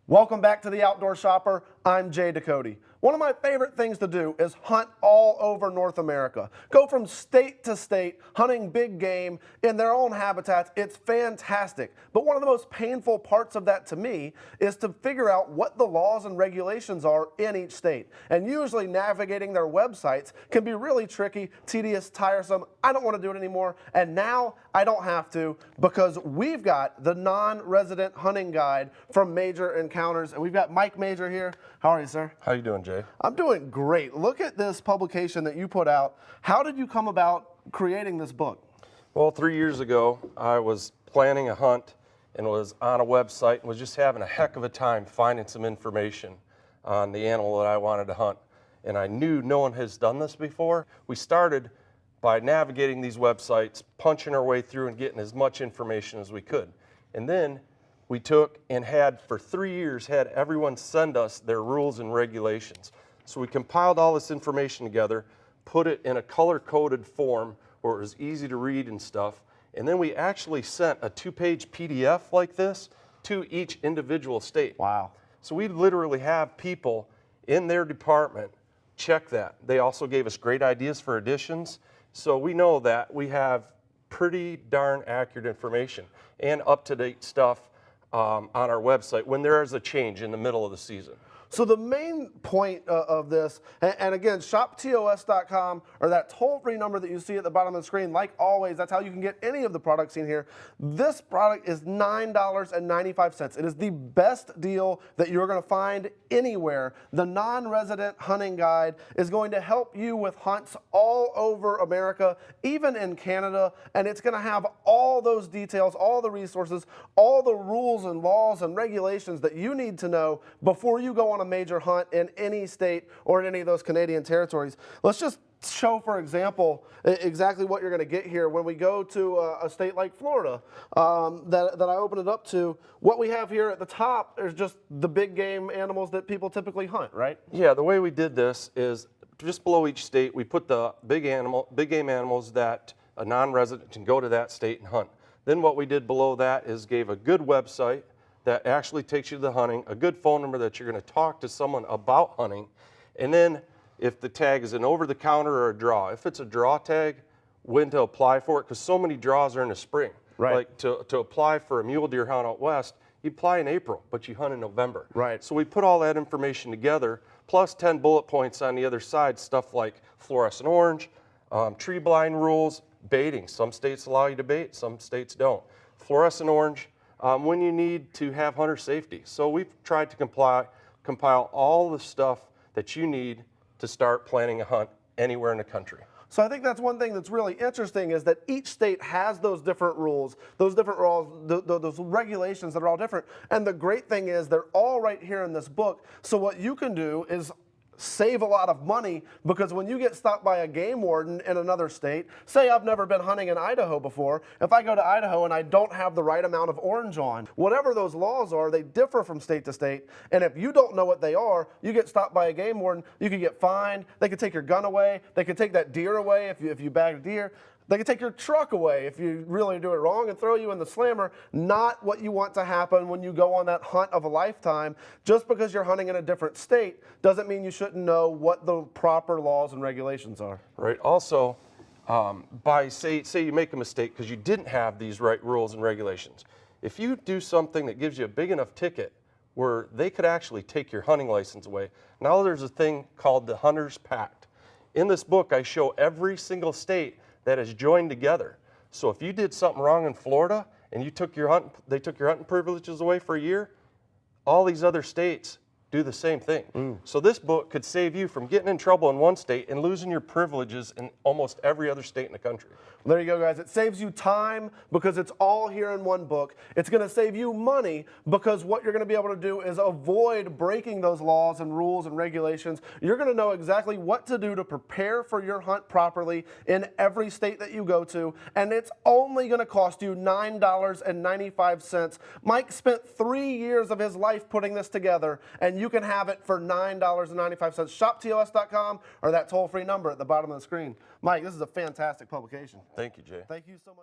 Welcome back to the Outdoor Shopper. I'm Jay Ducote. One of my favorite things to do is hunt all over North America. Go from state to state, hunting big game in their own habitats. It's fantastic. But one of the most painful parts of that to me is to figure out what the laws and regulations are in each state. And usually navigating their websites can be really tricky, tedious, tiresome. I don't want to do it anymore. And now I don't have to, because we've got the non-resident hunting guide from Major Encounters. And we've got Mike Major here. How are you, sir? How you doing, Jay? I'm doing great. Look at this publication that you put out. How did you come about creating this book? Well, 3 years ago, I was planning a hunt and was on a website and was just having a heck of a time finding some information on the animal that I wanted to hunt. And I knew no one has done this before. We started by navigating these websites, punching our way through and getting as much information as we could. And then we took and had, for 3 years, had everyone send us their rules and regulations. So we compiled all this information together, put it in a color-coded form where it was easy to read and stuff, and then we actually sent a 2-page PDF like this to each individual state. Wow. So we literally have people in their department check that. They also gave us great ideas for additions, so we know that we have pretty darn accurate information and up-to-date stuff on our website when there is a change in the middle of the season. So the main point of this, and again, shoptos.com, or that toll-free number that you see at the bottom of the screen, like always, that's how you can get any of the products in here. This product is $9.95. It is the best deal that you're going to find anywhere. The non-resident hunting guide is going to help you with hunts all over America, even in Canada, and it's going to have all those details, all the resources, all the rules and laws and regulations that you need to know before you go on a major hunt in any state or in any of those Canadian territories. Let's just show, for example, exactly what you're going to get here when we go to a state like Florida that I open it up to. What we have here at the top is just the big game animals that people typically hunt, right? Yeah, the way we did this is just below each state, we put the big game animals that a non-resident can go to that state and hunt. Then what we did below that is gave a good website that actually takes you to the hunting, a good phone number that you're going to talk to someone about hunting, and then if the tag is an over-the-counter or a draw. If it's a draw tag, when to apply for it, because so many draws are in the spring. Right. Like to apply for a mule deer hunt out west, you apply in April, but you hunt in November. Right. So we put all that information together, plus 10 bullet points on the other side, stuff like fluorescent orange, tree blind rules, baiting. Some states allow you to bait, some states don't. Fluorescent orange, when you need to have hunter safety. So we've tried to compile all the stuff that you need to start planning a hunt anywhere in the country. So I think that's one thing that's really interesting, is that each state has those different rules, those regulations that are all different. And the great thing is they're all right here in this book. So what you can do is save a lot of money, because when you get stopped by a game warden in another state, say I've never been hunting in Idaho before, if I go to Idaho and I don't have the right amount of orange on, whatever those laws are, they differ from state to state, and if you don't know what they are, you get stopped by a game warden, you could get fined, they could take your gun away, they could take that deer away if you bagged a deer. They can take your truck away if you really do it wrong and throw you in the slammer. Not what you want to happen when you go on that hunt of a lifetime. Just because you're hunting in a different state doesn't mean you shouldn't know what the proper laws and regulations are. Right. Also, say you make a mistake because you didn't have these right rules and regulations. If you do something that gives you a big enough ticket where they could actually take your hunting license away, now there's a thing called the Hunter's Pact. In this book, I show every single state that has joined together. So if you did something wrong in Florida and they took your hunting privileges away for a year, all these other states do the same thing. So this book could save you from getting in trouble in one state and losing your privileges in almost every other state in the country. Well, there you go, guys. It saves you time because it's all here in one book. It's going to save you money because what you're going to be able to do is avoid breaking those laws and rules and regulations. You're going to know exactly what to do to prepare for your hunt properly in every state that you go to, and it's only going to cost you $9.95. Mike spent 3 years of his life putting this together, and you can have it for $9.95. ShopTOS.com or that toll-free number at the bottom of the screen. Mike, this is a fantastic publication. Thank you, Jay. Thank you so much.